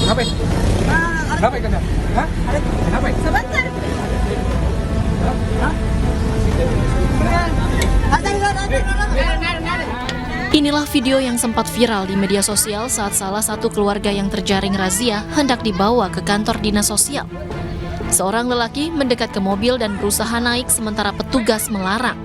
Kenapa? Kenapa ikannya? Hah? Kenapa? Sebentar. Inilah video yang sempat viral di media sosial saat salah satu keluarga yang terjaring razia hendak dibawa ke kantor dinas sosial. Seorang lelaki mendekat ke mobil dan berusaha naik sementara petugas melarang.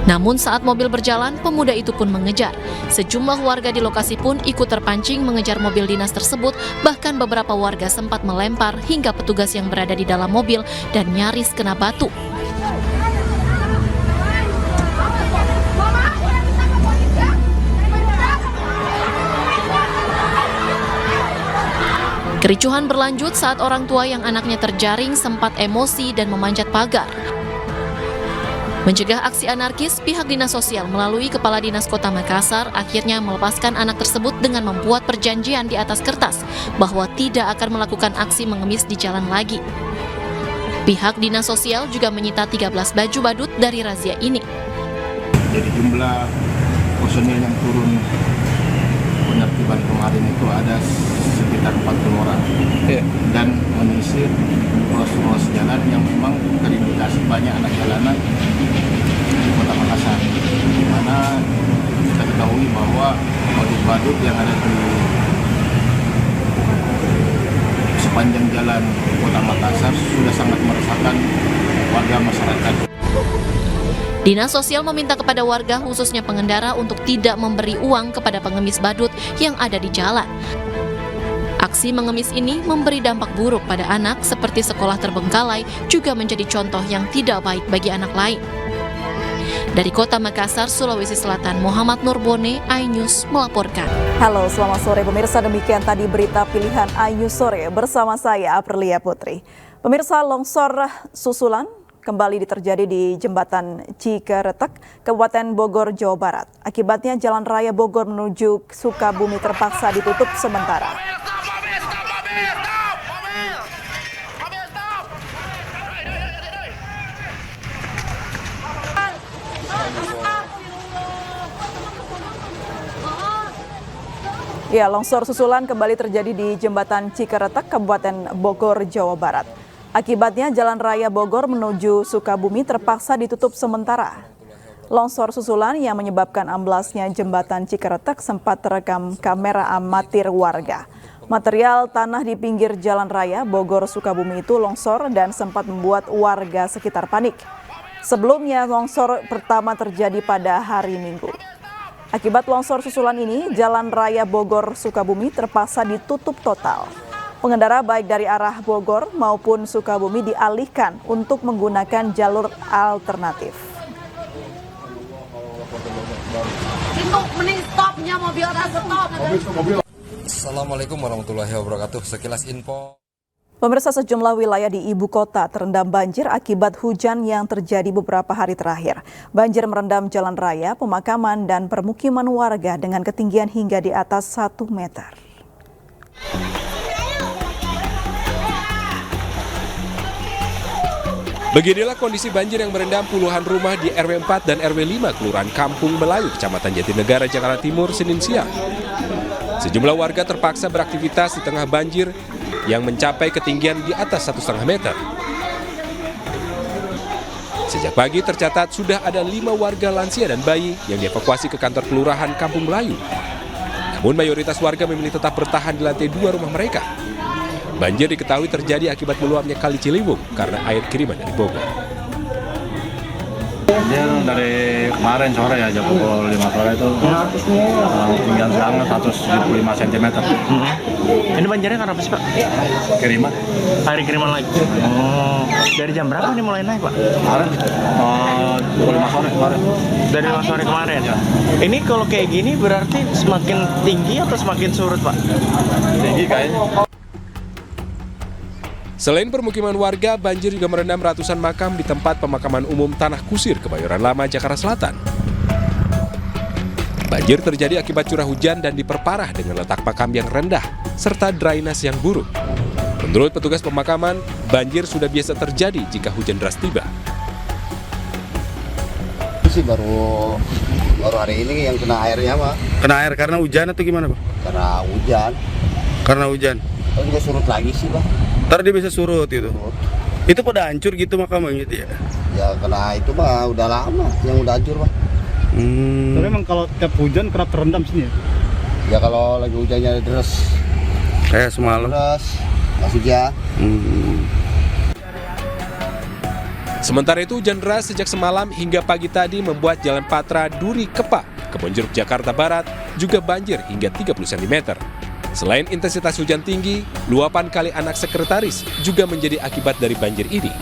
Namun saat mobil berjalan, pemuda itu pun mengejar. Sejumlah warga di lokasi pun ikut terpancing mengejar mobil dinas tersebut, bahkan beberapa warga sempat melempar hingga petugas yang berada di dalam mobil dan nyaris kena batu. Kericuhan berlanjut saat orang tua yang anaknya terjaring sempat emosi dan memanjat pagar. Mencegah aksi anarkis, pihak dinas sosial melalui Kepala Dinas Kota Makassar akhirnya melepaskan anak tersebut dengan membuat perjanjian di atas kertas bahwa tidak akan melakukan aksi mengemis di jalan lagi. Pihak dinas sosial juga menyita 13 baju badut dari razia ini. Jadi jumlah personil yang turun penertiban kemarin itu ada sekitar 40 orang dan menyisir ruas-ruas jalan yang memang terindikasi banyak anak jalanan di Kota Makassar, di mana kita ketahui bahwa badut-badut yang ada di sepanjang jalan Kota Makassar sudah sangat meresahkan warga masyarakat. Dinas Sosial meminta kepada warga, khususnya pengendara, untuk tidak memberi uang kepada pengemis badut yang ada di jalan. Aksi mengemis ini memberi dampak buruk pada anak seperti sekolah terbengkalai, juga menjadi contoh yang tidak baik bagi anak lain. Dari Kota Makassar, Sulawesi Selatan, Muhammad Nurbone, iNews melaporkan. Halo, selamat sore pemirsa. Demikian tadi berita pilihan iNews sore bersama saya Aprilia Putri. Pemirsa, longsor susulan kembali terjadi di Jembatan Cikeretek, Kabupaten Bogor, Jawa Barat. Akibatnya Jalan Raya Bogor menuju Sukabumi terpaksa ditutup sementara. Ya, longsor susulan kembali terjadi di Jembatan Cikeretek, Kabupaten Bogor, Jawa Barat. Akibatnya Jalan Raya Bogor menuju Sukabumi terpaksa ditutup sementara. Longsor susulan yang menyebabkan amblasnya Jembatan Cikeretek sempat terekam kamera amatir warga. Material tanah di pinggir Jalan Raya Bogor Sukabumi itu longsor dan sempat membuat warga sekitar panik. Sebelumnya longsor pertama terjadi pada hari Minggu. Akibat longsor susulan ini, Jalan Raya Bogor Sukabumi terpaksa ditutup total. Pengendara baik dari arah Bogor maupun Sukabumi dialihkan untuk menggunakan jalur alternatif. Itu mending stopnya mobil stop. Assalamualaikum warahmatullahi wabarakatuh. Sekilas info. Pemirsa, sejumlah wilayah di ibu kota terendam banjir akibat hujan yang terjadi beberapa hari terakhir. Banjir merendam jalan raya, pemakaman, dan permukiman warga dengan ketinggian hingga di atas 1 meter. Beginilah kondisi banjir yang merendam puluhan rumah di RW 4 dan RW 5 Kelurahan Kampung Melayu, Kecamatan Jatinegara, Jakarta Timur, Senin siang. Sejumlah warga terpaksa beraktivitas di tengah banjir yang mencapai ketinggian di atas 1,5 meter. Sejak pagi tercatat sudah ada 5 warga lansia dan bayi yang dievakuasi ke kantor Kelurahan Kampung Melayu. Namun mayoritas warga memilih tetap bertahan di lantai 2 rumah mereka. Banjir diketahui terjadi akibat meluapnya Kali Ciliwung karena air kiriman dari Bogor. Dia dari kemarin sore ya, jam pukul 5 sore itu ketinggian sangat 175 cm. Ini banjirnya karena apa sih, Pak? Kiriman. Air kiriman lagi. Oh, dari jam berapa nih mulai naik, Pak? Kemarin pukul 5 sore kemarin. Dari 5 sore kemarin. Ya. Ini kalau kayak gini berarti semakin tinggi atau semakin surut, Pak? Tinggi kayaknya. Selain permukiman warga, banjir juga merendam ratusan makam di tempat pemakaman umum Tanah Kusir, Kebayoran Lama, Jakarta Selatan. Banjir terjadi akibat curah hujan dan diperparah dengan letak makam yang rendah, serta drainase yang buruk. Menurut petugas pemakaman, banjir sudah biasa terjadi jika hujan deras tiba. sih baru hari ini yang kena airnya, Pak. Kena air karena hujan atau gimana, Pak? Karena hujan. Karena hujan. Terus juga surut lagi sih, Pak. Ntar dia bisa surut itu. Surut. Itu pada hancur gitu makamnya gitu ya? Ya kena itu mah udah lama yang udah hancur, Pak. Tapi memang kalau tiap hujan kerap terendam sini ya? Ya kalau lagi hujannya deras. Kayak semalam. Deras, masih ya. Sementara itu hujan deras sejak semalam hingga pagi tadi membuat Jalan Patra Duri Kepa, Kebonjeruk Jakarta Barat juga banjir hingga 30 cm. Selain intensitas hujan tinggi, luapan kali Anak Sekretaris juga menjadi akibat dari banjir ini.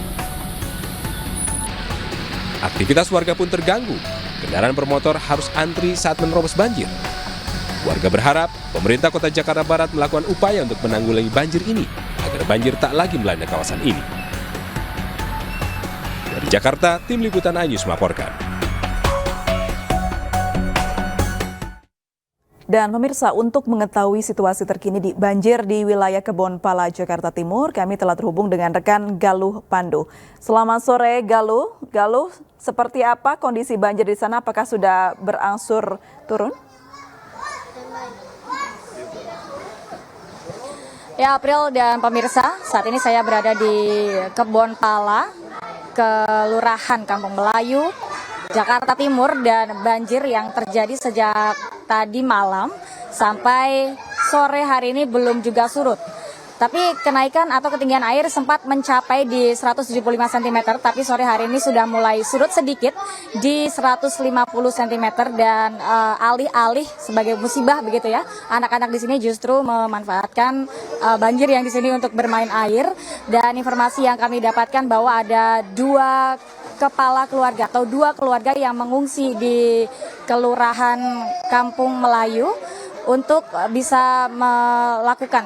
Aktivitas warga pun terganggu. Kendaraan bermotor harus antri saat menerobos banjir. Warga berharap pemerintah Kota Jakarta Barat melakukan upaya untuk menanggulangi banjir ini agar banjir tak lagi melanda kawasan ini. Dari Jakarta, Tim Liputan iNews melaporkan. Dan pemirsa, untuk mengetahui situasi terkini di banjir di wilayah Kebonpala, Jakarta Timur, kami telah terhubung dengan rekan Galuh Pandu. Selamat sore Galuh. Galuh, seperti apa kondisi banjir di sana? Apakah sudah berangsur turun? Ya, April dan pemirsa, saat ini saya berada di Kebonpala, Kelurahan Kampung Melayu, Jakarta Timur, dan banjir yang terjadi sejak tadi malam sampai sore hari ini belum juga surut. Tapi kenaikan atau ketinggian air sempat mencapai di 175 cm, tapi sore hari ini sudah mulai surut sedikit di 150 cm dan alih-alih sebagai musibah begitu ya. Anak-anak di sini justru memanfaatkan banjir yang di sini untuk bermain air, dan informasi yang kami dapatkan bahwa ada dua kepala keluarga atau dua keluarga yang mengungsi di Kelurahan Kampung Melayu untuk bisa melakukan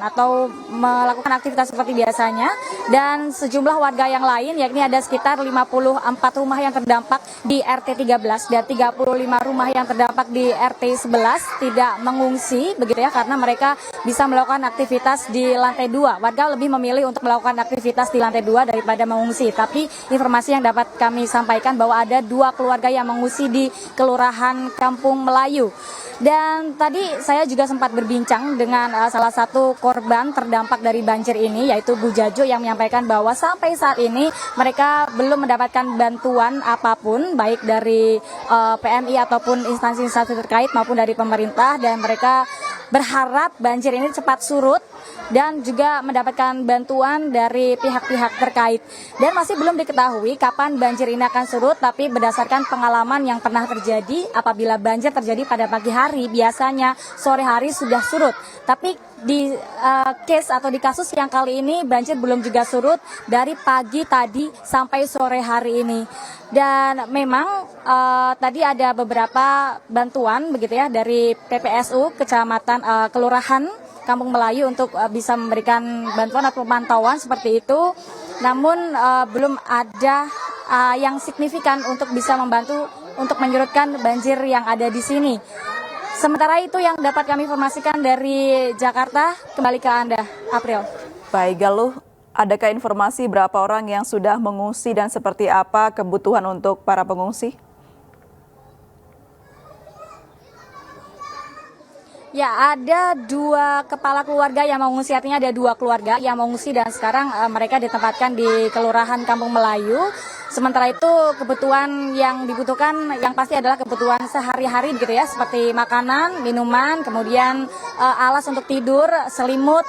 aktivitas seperti biasanya, dan sejumlah warga yang lain, yakni ada sekitar 54 rumah yang terdampak di RT 13 dan 35 rumah yang terdampak di RT 11 tidak mengungsi begitu ya, karena mereka bisa melakukan aktivitas di lantai 2. Warga lebih memilih untuk melakukan aktivitas di lantai 2 daripada mengungsi. Tapi informasi yang dapat kami sampaikan bahwa ada dua keluarga yang mengungsi di Kelurahan Kampung Melayu. Dan tadi saya juga sempat berbincang dengan salah satu korban terdampak dari banjir ini, yaitu Bu Jajo, yang menyampaikan bahwa sampai saat ini mereka belum mendapatkan bantuan apapun, baik dari PMI ataupun instansi-instansi terkait maupun dari pemerintah, dan mereka berharap banjir ini cepat surut dan juga mendapatkan bantuan dari pihak-pihak terkait. Dan masih belum diketahui kapan banjir ini akan surut, tapi berdasarkan pengalaman yang pernah terjadi, apabila banjir terjadi pada pagi hari, biasanya sore hari sudah surut. Tapi di case atau di kasus yang kali ini banjir belum juga surut dari pagi tadi sampai sore hari ini. Dan memang tadi ada beberapa bantuan begitu ya dari PPSU Kecamatan Kelurahan Kampung Melayu untuk bisa memberikan bantuan atau pemantauan seperti itu. Namun belum ada yang signifikan untuk bisa membantu untuk menyurutkan banjir yang ada di sini. Sementara itu yang dapat kami informasikan dari Jakarta, kembali ke Anda, April. Baik, Galuh, adakah informasi berapa orang yang sudah mengungsi dan seperti apa kebutuhan untuk para pengungsi? Ya, ada dua kepala keluarga yang mengungsi, artinya ada dua keluarga yang mengungsi dan sekarang mereka ditempatkan di Kelurahan Kampung Melayu. Sementara itu kebutuhan yang dibutuhkan yang pasti adalah kebutuhan sehari-hari gitu ya, seperti makanan, minuman, kemudian alas untuk tidur, selimut,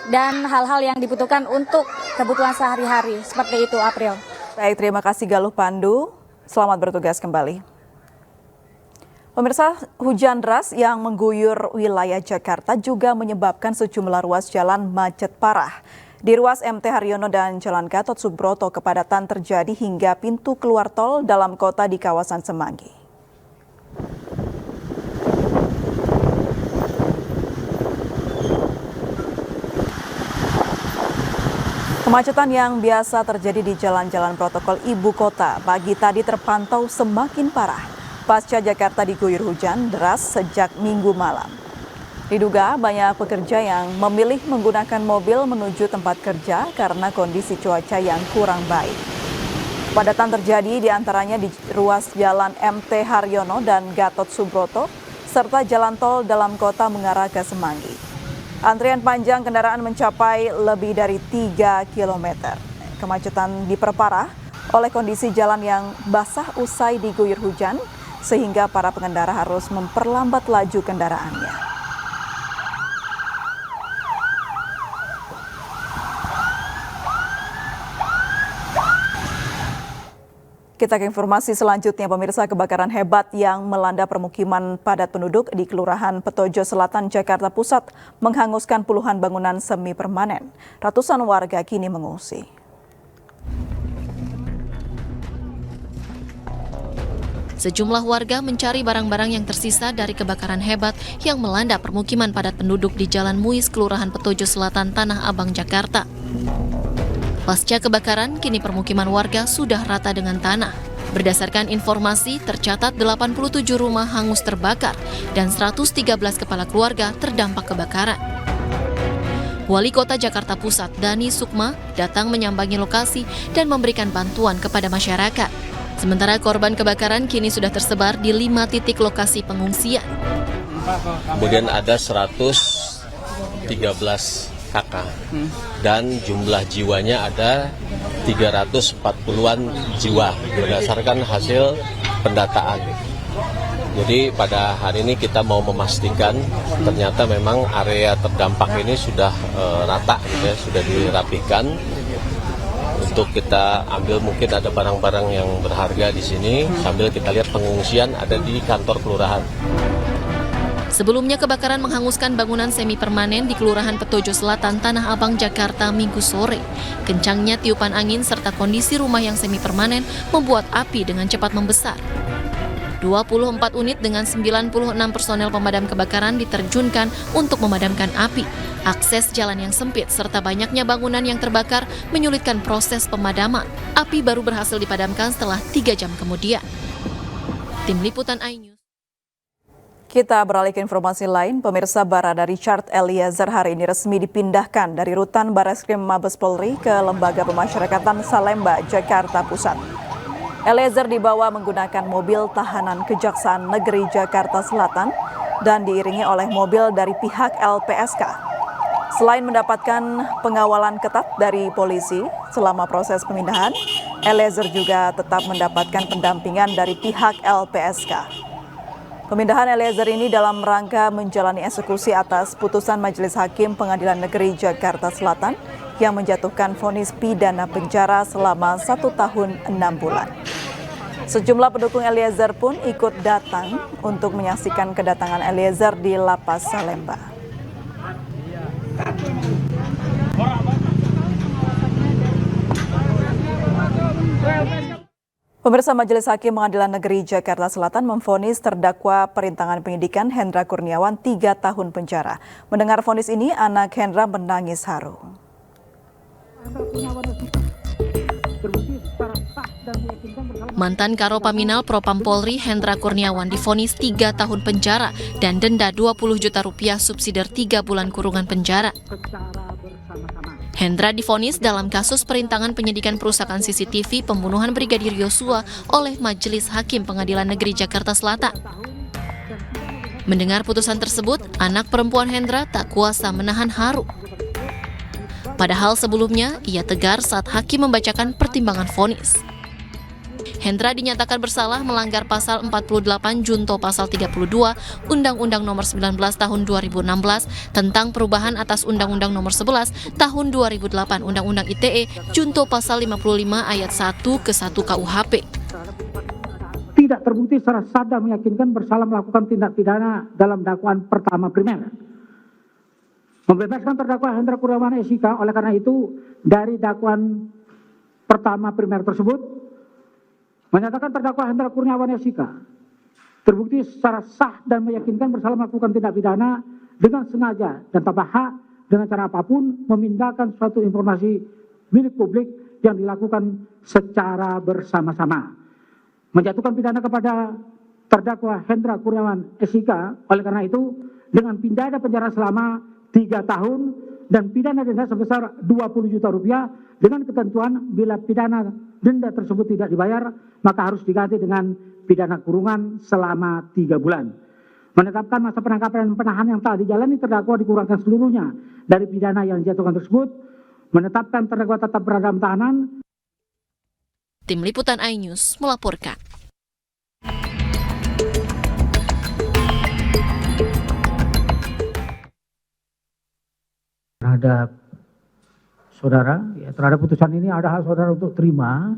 dan hal-hal yang dibutuhkan untuk kebutuhan sehari-hari. Seperti itu, April. Baik, terima kasih Galuh Pandu. Selamat bertugas kembali. Pemirsa, hujan deras yang mengguyur wilayah Jakarta juga menyebabkan sejumlah ruas jalan macet parah. Di ruas MT Haryono dan Jalan Gatot Subroto, kepadatan terjadi hingga pintu keluar tol dalam kota di kawasan Semanggi. Kemacetan yang biasa terjadi di jalan-jalan protokol ibu kota pagi tadi terpantau semakin parah pasca Jakarta diguyur hujan deras sejak Minggu malam. Diduga banyak pekerja yang memilih menggunakan mobil menuju tempat kerja karena kondisi cuaca yang kurang baik. Kepadatan terjadi di antaranya di ruas Jalan MT Haryono dan Gatot Subroto, serta jalan tol dalam kota mengarah ke Semanggi. Antrian panjang kendaraan mencapai lebih dari 3 km. Kemacetan diperparah oleh kondisi jalan yang basah usai diguyur hujan, sehingga para pengendara harus memperlambat laju kendaraannya. Kita ke informasi selanjutnya, pemirsa. Kebakaran hebat yang melanda permukiman padat penduduk di Kelurahan Petojo Selatan, Jakarta Pusat menghanguskan puluhan bangunan semi permanen. Ratusan warga kini mengungsi. Sejumlah warga mencari barang-barang yang tersisa dari kebakaran hebat yang melanda permukiman padat penduduk di Jalan Muis, Kelurahan Petojo Selatan, Tanah Abang, Jakarta. Pasca kebakaran, kini permukiman warga sudah rata dengan tanah. Berdasarkan informasi, tercatat 87 rumah hangus terbakar dan 113 kepala keluarga terdampak kebakaran. Wali Kota Jakarta Pusat, Dani Sukma, datang menyambangi lokasi dan memberikan bantuan kepada masyarakat. Sementara korban kebakaran kini sudah tersebar di 5 titik lokasi pengungsian. Kemudian ada 113 kakak dan jumlah jiwanya ada 340-an jiwa berdasarkan hasil pendataan. Jadi pada hari ini kita mau memastikan ternyata memang area terdampak ini sudah rata, ya, sudah dirapikan. Untuk kita ambil mungkin ada barang-barang yang berharga di sini sambil kita lihat pengungsian ada di kantor kelurahan. Sebelumnya kebakaran menghanguskan bangunan semi permanen di Kelurahan Petojo Selatan, Tanah Abang, Jakarta Minggu sore. Kencangnya tiupan angin serta kondisi rumah yang semi permanen membuat api dengan cepat membesar. 24 unit dengan 96 personel pemadam kebakaran diterjunkan untuk memadamkan api. Akses jalan yang sempit serta banyaknya bangunan yang terbakar menyulitkan proses pemadaman. Api baru berhasil dipadamkan setelah 3 jam kemudian. Tim Liputan iNews. Kita beralih ke informasi lain. Pemirsa, Barada Richard Eliezer hari ini resmi dipindahkan dari Rutan Bareskrim Mabes Polri ke Lembaga Pemasyarakatan Salemba, Jakarta Pusat. Eliezer dibawa menggunakan mobil tahanan Kejaksaan Negeri Jakarta Selatan dan diiringi oleh mobil dari pihak LPSK. Selain mendapatkan pengawalan ketat dari polisi selama proses pemindahan, Eliezer juga tetap mendapatkan pendampingan dari pihak LPSK. Pemindahan Eliezer ini dalam rangka menjalani eksekusi atas putusan Majelis Hakim Pengadilan Negeri Jakarta Selatan yang menjatuhkan vonis pidana penjara selama 1 tahun 6 bulan. Sejumlah pendukung Eliezer pun ikut datang untuk menyaksikan kedatangan Eliezer di Lapas Salemba. Pemirsa, Majelis Hakim Pengadilan Negeri Jakarta Selatan memvonis terdakwa perintangan penyidikan Hendra Kurniawan 3 tahun penjara. Mendengar vonis ini, anak Hendra menangis haru. Mantan Karo Paminal Propam Polri Hendra Kurniawan divonis 3 tahun penjara dan denda 20 juta rupiah subsidi 3 bulan kurungan penjara. Hendra divonis dalam kasus perintangan penyidikan perusakan CCTV pembunuhan Brigadir Yosua oleh Majelis Hakim Pengadilan Negeri Jakarta Selatan. Mendengar putusan tersebut, anak perempuan Hendra tak kuasa menahan haru. Padahal sebelumnya, ia tegar saat hakim membacakan pertimbangan vonis. Hendra dinyatakan bersalah melanggar pasal 48 junto pasal 32 Undang-Undang Nomor 19 Tahun 2016 tentang perubahan atas Undang-Undang Nomor 11 Tahun 2008 Undang-Undang ITE junto pasal 55 ayat 1 ke 1 KUHP. Tidak terbukti secara sah dan meyakinkan bersalah melakukan tindak pidana dalam dakwaan pertama primer. Membebaskan terdakwa Hendra Kurniawan SIK. Oleh karena itu, dari dakwaan pertama primer tersebut menyatakan terdakwa Hendra Kurniawan SIK terbukti secara sah dan meyakinkan bersalah melakukan tindak pidana dengan sengaja dan tanpa hak dengan cara apapun memindahkan suatu informasi milik publik yang dilakukan secara bersama-sama. Menjatuhkan pidana kepada terdakwa Hendra Kurniawan SIK. Oleh karena itu, dengan pidana penjara selama 3 tahun dan pidana denda sebesar 20 juta rupiah dengan ketentuan bila pidana denda tersebut tidak dibayar maka harus diganti dengan pidana kurungan selama 3 bulan. Menetapkan masa penangkapan dan penahanan yang telah dijalani terdakwa dikurangkan seluruhnya dari pidana yang dijatuhkan tersebut. Menetapkan terdakwa tetap berada dalam tahanan. Tim Liputan iNews melaporkan. Terhadap saudara, terhadap putusan ini ada hak saudara untuk terima.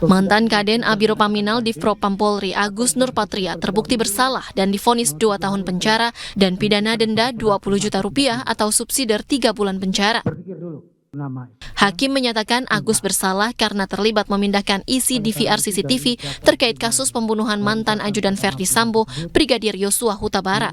Mantan Kaden Abiro Paminal Divpropam Polri Agus Nurpatria terbukti bersalah dan divonis 2 tahun penjara dan pidana denda 20 juta rupiah atau subsidiar 3 bulan penjara. Hakim menyatakan Agus bersalah karena terlibat memindahkan isi DVR CCTV terkait kasus pembunuhan mantan ajudan Verdi Sambo, Brigadir Yosua Huta Barat.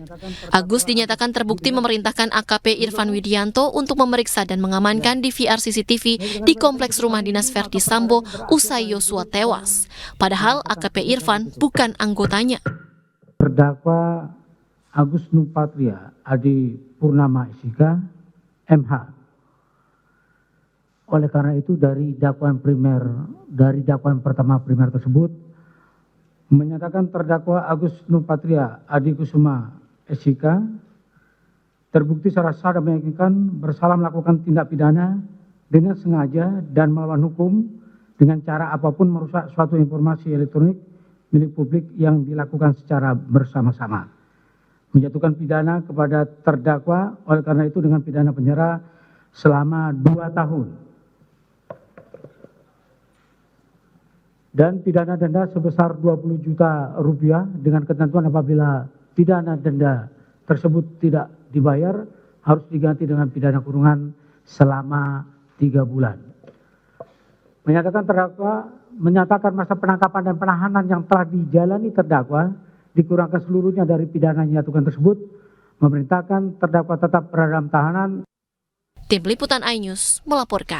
Agus dinyatakan terbukti memerintahkan AKP Irfan Widianto untuk memeriksa dan mengamankan DVR CCTV di kompleks rumah dinas Verdi Sambo usai Yosua tewas. Padahal AKP Irfan bukan anggotanya. Terdakwa Agus Nurpatria Adi Purnama SIK MH. Oleh karena itu dari dakwaan pertama primer tersebut menyatakan terdakwa Agus Nurpatria Adi Kusuma SIK terbukti secara sah dan meyakinkan bersalah melakukan tindak pidana dengan sengaja dan melawan hukum dengan cara apapun merusak suatu informasi elektronik milik publik yang dilakukan secara bersama-sama. Menjatuhkan pidana kepada terdakwa oleh karena itu dengan pidana penjara selama 2 tahun. Dan pidana denda sebesar 20 juta rupiah dengan ketentuan apabila pidana denda tersebut tidak dibayar harus diganti dengan pidana kurungan selama 3 bulan. Menyatakan masa penangkapan dan penahanan yang telah dijalani terdakwa dikurangkan seluruhnya dari pidana yang dijatuhkan tersebut, memerintahkan terdakwa tetap berada dalam tahanan. Tim Liputan iNews melaporkan.